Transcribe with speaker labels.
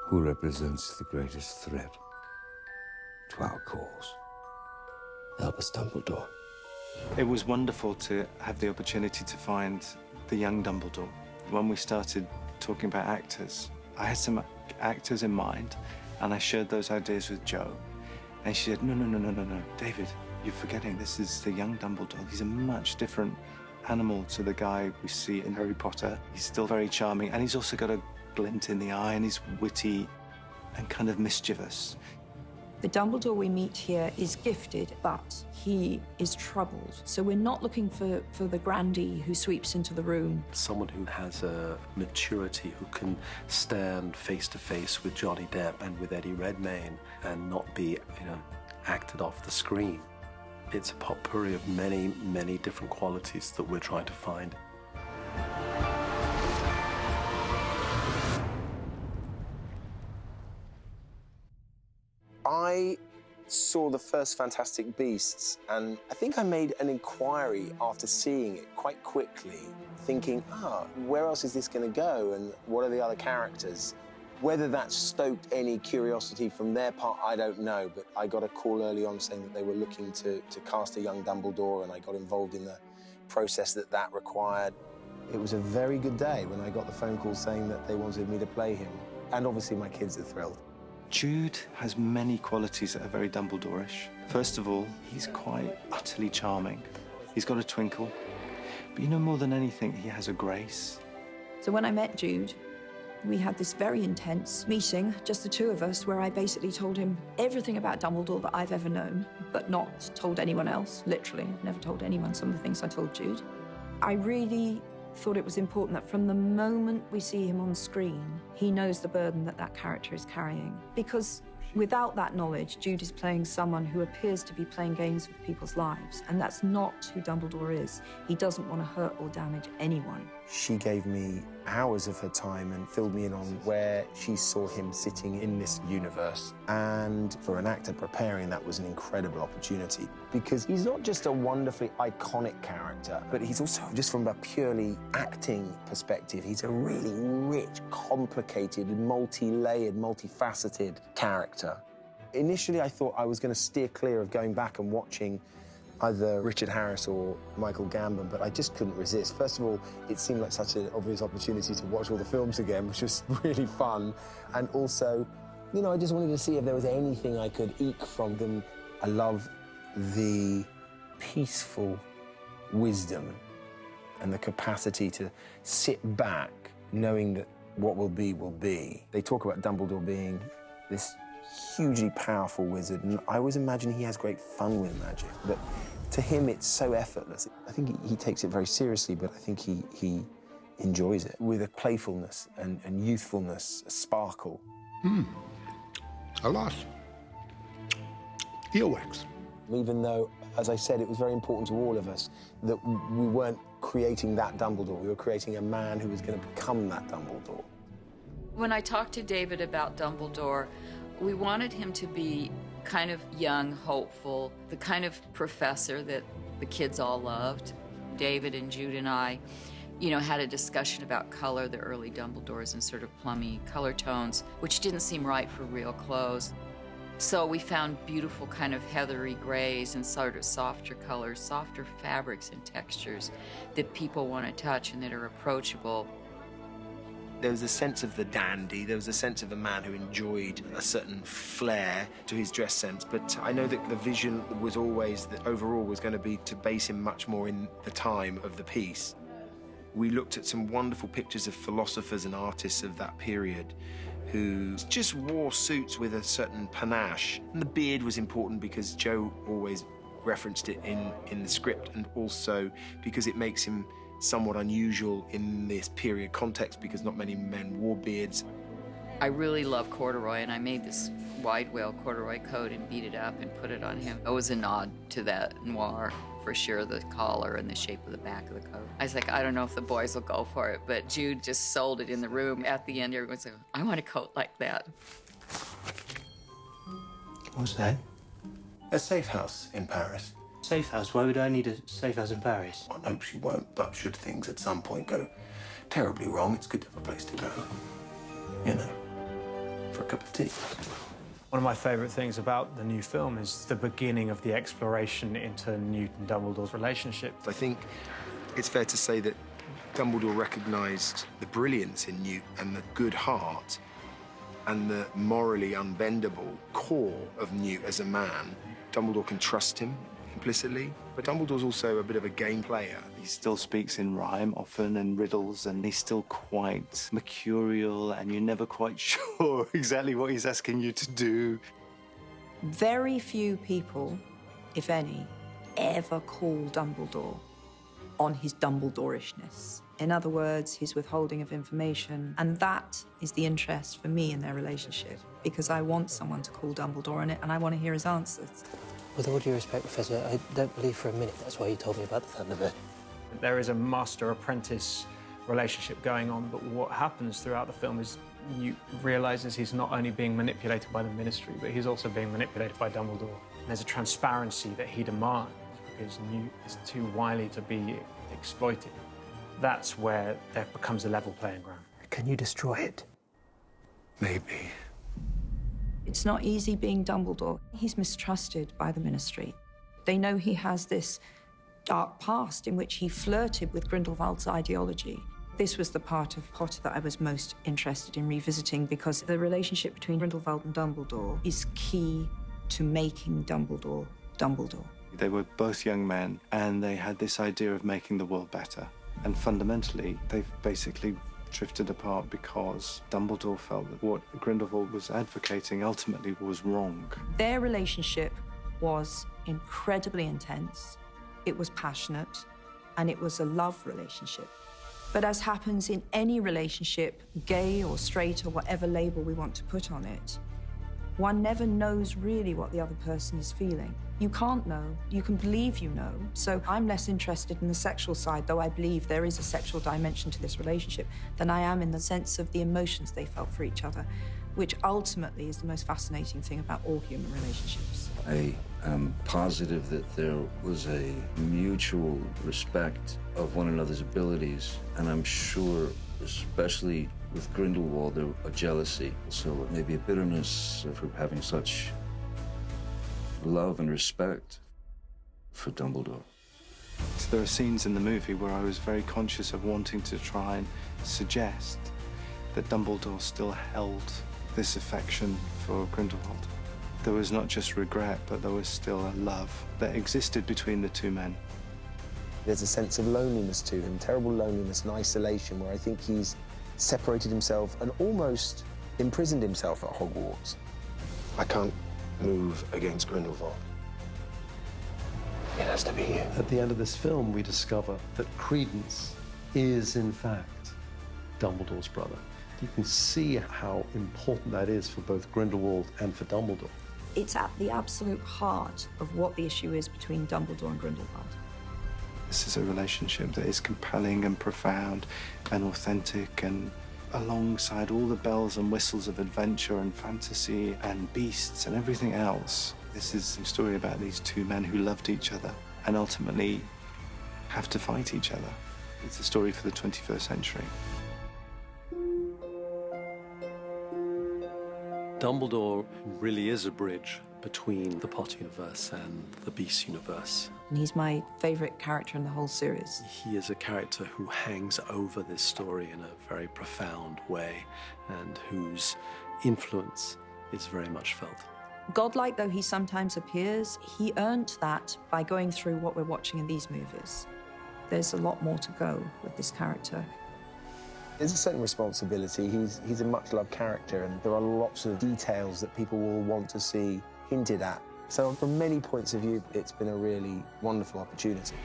Speaker 1: Who represents the greatest threat to our cause?
Speaker 2: Albus Dumbledore.
Speaker 3: It was wonderful to have the opportunity to find the young Dumbledore. When we started talking about actors, I had some actors in mind, and I shared those ideas with Jo. And she said, no, David, you're forgetting this is the young Dumbledore. He's a much different animal to the guy we see in Harry Potter. He's still very charming, and he's also got a glint in the eye, and he's witty and kind of mischievous.
Speaker 4: The Dumbledore we meet here is gifted, but he is troubled. So we're not looking for the grandee who sweeps into the room.
Speaker 2: Someone who has a maturity, who can stand face to face with Johnny Depp and with Eddie Redmayne and not be, acted off the screen. It's a potpourri of many, many different qualities that we're trying to find.
Speaker 5: I saw the first Fantastic Beasts, and I think I made an inquiry after seeing it quite quickly, thinking, where else is this going to go, and what are the other characters? Whether that stoked any curiosity from their part, I don't know, but I got a call early on saying that they were looking to cast a young Dumbledore, and I got involved in the process that required. It was a very good day when I got the phone call saying that they wanted me to play him, and obviously my kids are thrilled.
Speaker 3: Jude has many qualities that are very Dumbledore-ish. First of all, he's quite utterly charming. He's got a twinkle. But more than anything, he has a grace.
Speaker 4: So when I met Jude, we had this very intense meeting, just the two of us, where I basically told him everything about Dumbledore that I've ever known, but not told anyone else, literally. I've never told anyone some of the things I told Jude. I really thought it was important that from the moment we see him on screen, he knows the burden that character is carrying. Because without that knowledge, Jude is playing someone who appears to be playing games with people's lives, and that's not who Dumbledore is. He doesn't want to hurt or damage anyone.
Speaker 5: She gave me hours of her time and filled me in on where she saw him sitting in this universe. And for an actor preparing, that was an incredible opportunity, because he's not just a wonderfully iconic character, but he's also, just from a purely acting perspective, he's a really rich, complicated, multi-layered, multifaceted character. Initially, I thought I was going to steer clear of going back and watching either Richard Harris or Michael Gambon, but I just couldn't resist. First of all, it seemed like such an obvious opportunity to watch all the films again, which was really fun. And also, I just wanted to see if there was anything I could eke from them. I love the peaceful wisdom and the capacity to sit back knowing that what will be, will be. They talk about Dumbledore being this hugely powerful wizard, and I always imagine he has great fun with magic, but to him it's so effortless. I think he takes it very seriously, but I think he enjoys it with a playfulness and youthfulness, a sparkle.
Speaker 6: Alas, earwax.
Speaker 5: Even though, as I said, it was very important to all of us that we weren't creating that Dumbledore, we were creating a man who was going to become that Dumbledore.
Speaker 7: When I talked to David about Dumbledore, we wanted him to be kind of young, hopeful, the kind of professor that the kids all loved. David and Jude and I, had a discussion about color, the early Dumbledores, and sort of plummy color tones, which didn't seem right for real clothes. So we found beautiful kind of heathery grays and sort of softer colors, softer fabrics and textures that people want to touch and that are approachable.
Speaker 5: There was a sense of the dandy, there was a sense of a man who enjoyed a certain flair to his dress sense, but I know that the vision was always that overall was going to be to base him much more in the time of the piece. We looked at some wonderful pictures of philosophers and artists of that period who just wore suits with a certain panache. And the beard was important because Jo always referenced it in the script, and also because it makes him somewhat unusual in this period context because not many men wore beards.
Speaker 7: I really love corduroy, and I made this wide wale corduroy coat and beat it up and put it on him. It was a nod to that noir, for sure, the collar and the shape of the back of the coat. I was like, I don't know if the boys will go for it, but Jude just sold it in the room. At the end, everyone's like, I want a coat like that.
Speaker 8: What's that?
Speaker 6: A safe house in Paris.
Speaker 8: Safe house? Why would I need a safe house in Paris?
Speaker 6: I hope she won't, but should things at some point go terribly wrong, it's good to have a place to go. For cup of tea?
Speaker 9: One of my favourite things about the new film is the beginning of the exploration into Newt and Dumbledore's relationship.
Speaker 5: I think it's fair to say that Dumbledore recognised the brilliance in Newt and the good heart and the morally unbendable core of Newt as a man. Dumbledore can trust him implicitly, but Dumbledore's also a bit of a game player.
Speaker 3: He still speaks in rhyme often and riddles, and he's still quite mercurial, and you're never quite sure exactly what he's asking you to do.
Speaker 4: Very few people, if any, ever call Dumbledore on his Dumbledorishness. In other words, his withholding of information. And that is the interest for me in their relationship, because I want someone to call Dumbledore on it and I want to hear his answers.
Speaker 8: With all due respect, Professor, I don't believe for a minute that's why you told me about the Thunderbird.
Speaker 9: There is a master-apprentice relationship going on, but what happens throughout the film is Newt realises he's not only being manipulated by the Ministry, but he's also being manipulated by Dumbledore. And there's a transparency that he demands because Newt is too wily to be exploited. That's where there becomes a level playing ground.
Speaker 8: Can you destroy it?
Speaker 6: Maybe.
Speaker 4: It's not easy being Dumbledore. He's mistrusted by the Ministry. They know he has this dark past in which he flirted with Grindelwald's ideology. This was the part of Potter that I was most interested in revisiting because the relationship between Grindelwald and Dumbledore is key to making Dumbledore Dumbledore.
Speaker 3: They were both young men, and they had this idea of making the world better. And fundamentally, they've basically drifted apart because Dumbledore felt that what Grindelwald was advocating ultimately was wrong.
Speaker 4: Their relationship was incredibly intense, it was passionate, and it was a love relationship. But as happens in any relationship, gay or straight or whatever label we want to put on it, one never knows really what the other person is feeling. You can't know. You can believe you know. So I'm less interested in the sexual side, though I believe there is a sexual dimension to this relationship, than I am in the sense of the emotions they felt for each other, which ultimately is the most fascinating thing about all human relationships.
Speaker 1: I am positive that there was a mutual respect of one another's abilities, and I'm sure, especially with Grindelwald, there a jealousy, so maybe a bitterness for having such love and respect for Dumbledore.
Speaker 3: So there are scenes in the movie where I was very conscious of wanting to try and suggest that Dumbledore still held this affection for Grindelwald. There was not just regret, but there was still a love that existed between the two men.
Speaker 5: There's a sense of loneliness to him, terrible loneliness and isolation, where I think he's separated himself and almost imprisoned himself at Hogwarts.
Speaker 6: I can't move against Grindelwald. It has to be you.
Speaker 2: At the end of this film, we discover that Credence is, in fact, Dumbledore's brother. You can see how important that is for both Grindelwald and for Dumbledore.
Speaker 4: It's at the absolute heart of what the issue is between Dumbledore and Grindelwald.
Speaker 3: This is a relationship that is compelling and profound and authentic, and alongside all the bells and whistles of adventure and fantasy and beasts and everything else, this is a story about these two men who loved each other and ultimately have to fight each other. It's a story for the 21st century.
Speaker 2: Dumbledore really is a bridge between the Potter universe and the Beast universe.
Speaker 4: And he's my favourite character in the whole series.
Speaker 2: He is a character who hangs over this story in a very profound way and whose influence is very much felt.
Speaker 4: Godlike though he sometimes appears, he earned that by going through what we're watching in these movies. There's a lot more to go with this character.
Speaker 5: There's a certain responsibility. He's a much-loved character, and there are lots of details that people will want to see hinted at. So from many points of view, it's been a really wonderful opportunity.